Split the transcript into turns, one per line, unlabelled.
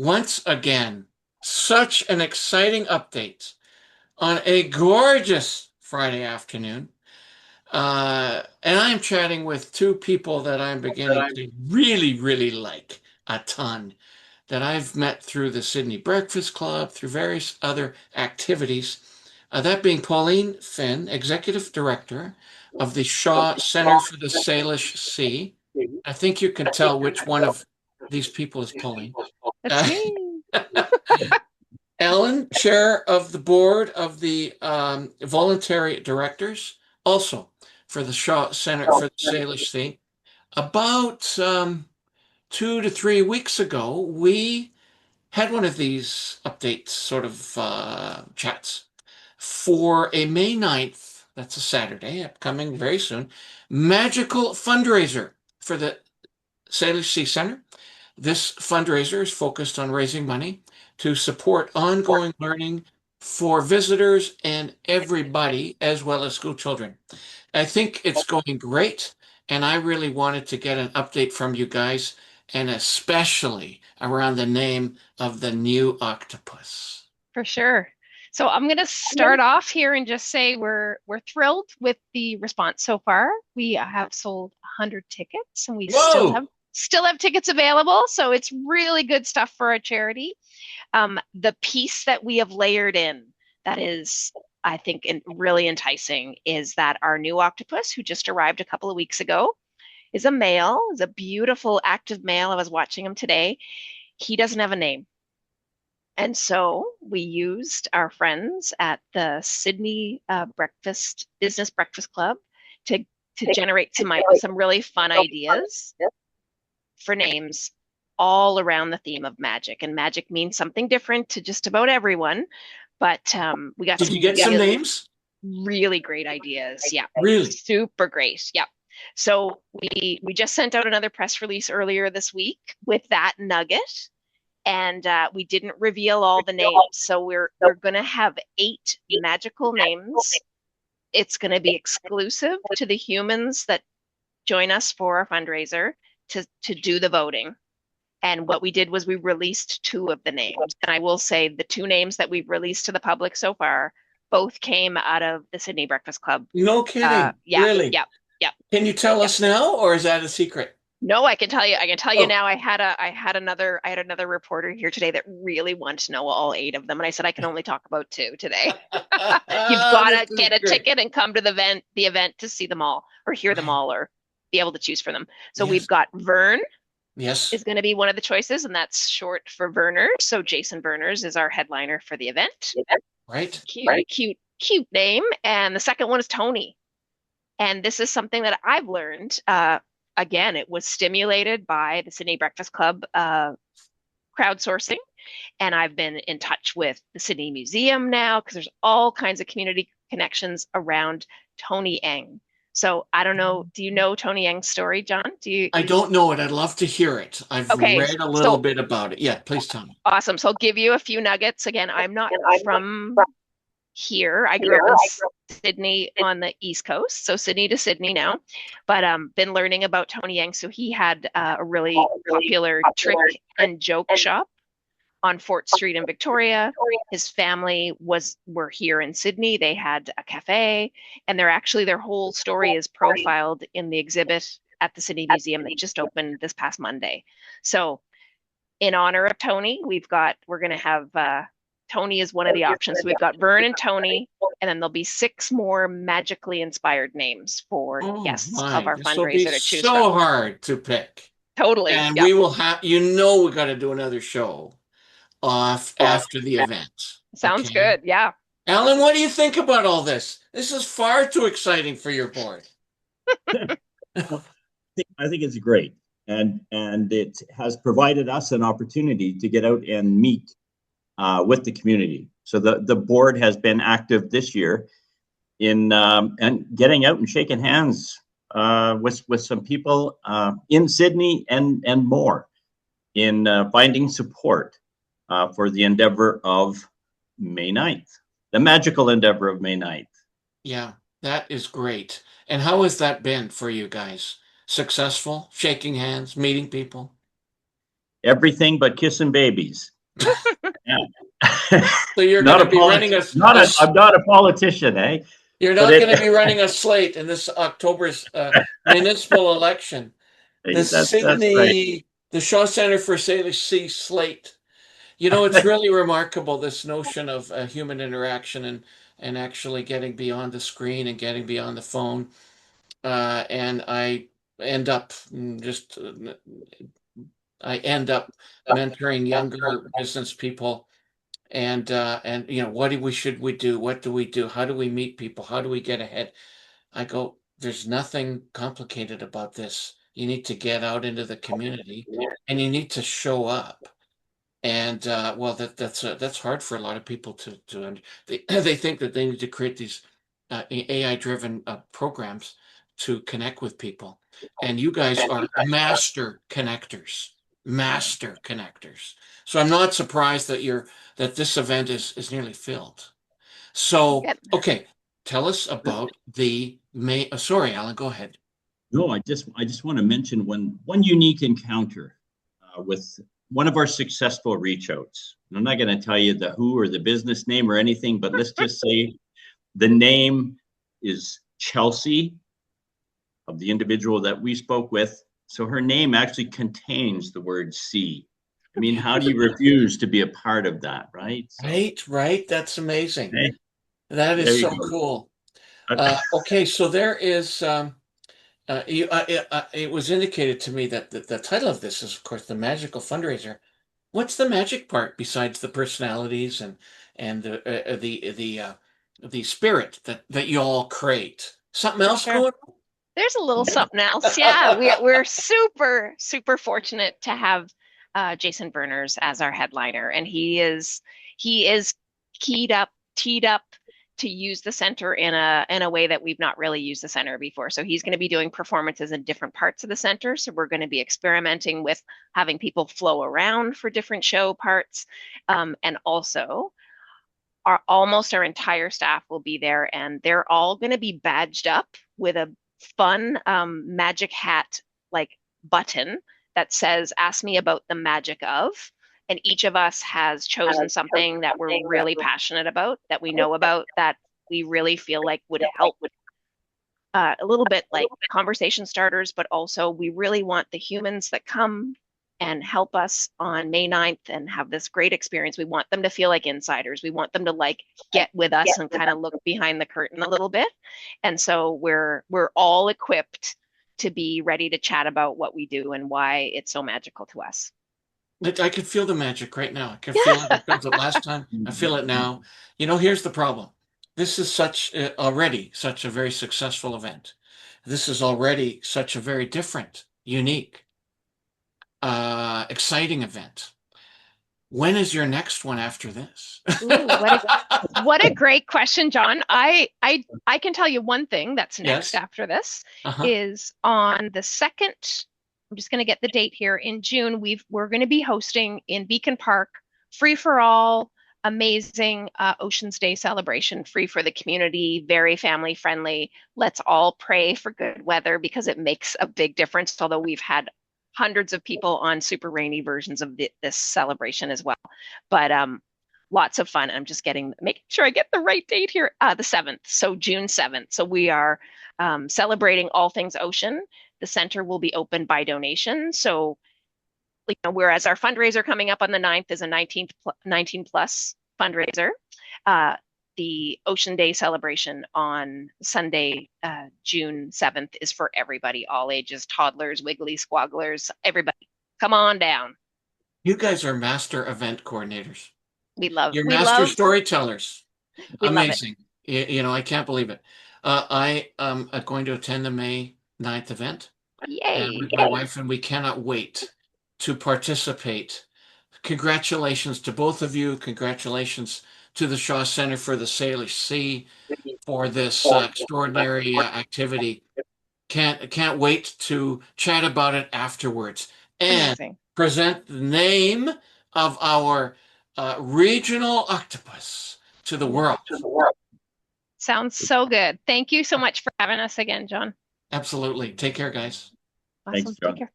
once again, such an exciting update on a gorgeous Friday afternoon. And I'm chatting with two people that I'm beginning to really, really like a ton, that I've met through the Sidney Breakfast Club, through various other activities. That being Pauline Finn, Executive Director of the Shaw Center for the Salish Sea. I think you can tell which one of these people is Pauline.
That's me.
Allan, Chair of the Board of the Voluntary Directors, also for the Shaw Center for the Salish Sea. About 2 to 3 weeks ago, we had one of these updates sort of chats for a May 9th, that's a Saturday, upcoming very soon, magical fundraiser for the Salish Sea Center. This fundraiser is focused on raising money to support ongoing learning for visitors and everybody, as well as school children. I think it's going great, and I really wanted to get an update from you guys, and especially around the name of the new octopus.
For sure. So I'm going to start off here and just say we're thrilled with the response so far. We have sold 100 tickets and we
Whoa!
still have tickets available, so it's really good stuff for our charity. The piece that we have layered in that is, I think, really enticing is that our new octopus, who just arrived a couple of weeks ago, is a male, is a beautiful active male. I was watching him today. He doesn't have a name. And so we used our friends at the Sidney Business Breakfast Club to generate some really fun ideas for names all around the theme of magic. And magic means something different to just about everyone. But we got
Did you get some names?
Really great ideas. Yeah.
Really?
Super great. Yeah. So we just sent out another press release earlier this week with that nugget. And we didn't reveal all the names. So we're going to have 8 magical names. It's going to be exclusive to the humans that join us for our fundraiser to do the voting. And what we did was we released 2 of the names. And I will say the 2 names that we've released to the public so far both came out of the Sidney Breakfast Club.
No kidding.
Yeah,
really?
Yeah.
Can you tell us now, or is that a secret?
No, I can tell you. I can tell you now. I had another reporter here today that really wanted to know all 8 of them, and I said I can only talk about 2 today. You've got to get a ticket and come to the event to see them all, or hear them all, or be able to choose for them. So we've got Vern.
Yes.
Is going to be one of the choices, and that's short for Werner. So Jason Werners is our headliner for the event.
Right.
Cute name. And the second one is Tony. And this is something that I've learned. Again, it was stimulated by the Sidney Breakfast Club crowdsourcing. And I've been in touch with the Sidney Museum now because there's all kinds of community connections around Tony Eng. So I don't know. Do you know Tony Eng's story, John?
I don't know it. I'd love to hear it. I've read a little bit about it. Yeah, please tell me.
Awesome. So I'll give you a few nuggets. Again, I'm not from here. I grew up in Sydney on the East Coast, so Sydney to Sydney now. But been learning about Tony Eng. So he had a really popular trick and joke shop on Fort Street in Victoria. His family were here in Sydney. They had a cafe, and their whole story is profiled in the exhibit at the Sydney Museum that just opened this past Monday. So in honor of Tony, we're going to have Tony is one of the options. So we've got Vern and Tony, and then there'll be 6 more magically inspired names for guests of our fundraiser to choose from.
So hard to pick.
Totally.
And we will have, we got to do another show after the event.
Sounds good. Yeah.
Allan, what do you think about all this? This is far too exciting for your board.
I think it's great. And it has provided us an opportunity to get out and meet with the community. So the board has been active this year in and getting out and shaking hands with some people in Sydney and more in finding support for the endeavor of May 9th, the magical endeavor of May 9th.
Yeah, that is great. And how has that been for you guys? Successful? Shaking hands, meeting people?
Everything but kissing babies. Yeah.
So you're
Not
going
a
to be running
I'm not a politician, eh?
you're
But
not going to be running a slate in this October's municipal election. The
that's right.
Sydney, the Shaw Center for Salish Sea slate. You know, it's really remarkable, this notion of human interaction and actually getting beyond the screen and getting beyond the phone. And end up just I end up mentoring younger business people, and you know, should we do? What do we do? How do we meet people? How do we get ahead? I go, there's nothing complicated about this. You need to get out into the community and you need to show up. And well, that's hard for a lot of people to they think that they need to create these AI driven programs to connect with people. And you guys are master connectors, master connectors. So I'm not surprised that this event is nearly filled. So,
Yep.
okay, tell us about the May. Sorry, Alan, go ahead.
No, I just want to mention one unique encounter with one of our successful reach outs. And I'm not going to tell you the who or the business name or anything, but let's just say the name is Chelsea, of the individual that we spoke with. So her name actually contains the word sea. I mean, how do you refuse to be a part of that, right? So,
Right. That's amazing.
hey,
That
there
is
you
so
go.
cool. Okay, so there is. It was indicated to me that the title of this is, of course, the magical fundraiser. What's the magic part besides the personalities and the spirit that you all create? Something
For
else
sure.
going
There's a little something else. Yeah, we're super, super fortunate to have Jason Berners as our headliner, and he is teed up to use the center in a way that we've not really used the center before. So he's going to be doing performances in different parts of the center. So we're going to be experimenting with having people flow around for different show parts, and also almost our entire staff will be there, and they're all going to be badged up with a fun magic hat like button that says "Ask me about the magic of." And each of us has chosen something that we're really passionate about, that we know about, that we really feel like would help, a little bit like conversation starters, but also we really want the humans that come and help us on May 9th and have this great experience. We want them to feel like insiders. We want them to like get with us and kind of look behind the curtain a little bit. And so we're all equipped to be ready to chat about what we do and why it's so magical to us.
I could feel the magic right now. I could feel it. I felt it last time. I feel it now. You know, here's the problem. This is already such a very successful event. This is already such a very different, unique, exciting event. When is your next one after this?
Ooh, what a great question, John. I can tell you one thing that's next
Yes.
after this
Uh-huh.
is on the second. I'm just going to get the date here. In June, we're going to be hosting in Beacon Park, free for all, amazing Oceans Day celebration, free for the community, very family friendly. Let's all pray for good weather because it makes a big difference. Although we've had hundreds of people on super rainy versions of this celebration as well, but lots of fun. I'm just making sure I get the right date here. The 7th, so June 7th. So we are celebrating all things ocean. The center will be open by donation. So, you know, whereas our fundraiser coming up on the 9th is a 19 plus fundraiser, the Ocean Day celebration on Sunday, June 7th is for everybody, all ages, toddlers, wiggly squogglers, everybody. Come on down.
You guys are master event coordinators.
We love,
You're
we
master
love,
storytellers.
we love it.
Amazing. You know, I can't believe it. I am going to attend the May 9th event and
Yay.
with my wife, and we cannot wait to participate. Congratulations to both of you. Congratulations to the Shaw Center for the Salish Sea for this extraordinary activity. Can't wait to chat about it afterwards and
Amazing.
present the name of our regional octopus to the world.
Sounds so good. Thank you so much for having us again, John.
Absolutely. Take care, guys.
Awesome.
Thanks,
Take
John.
care.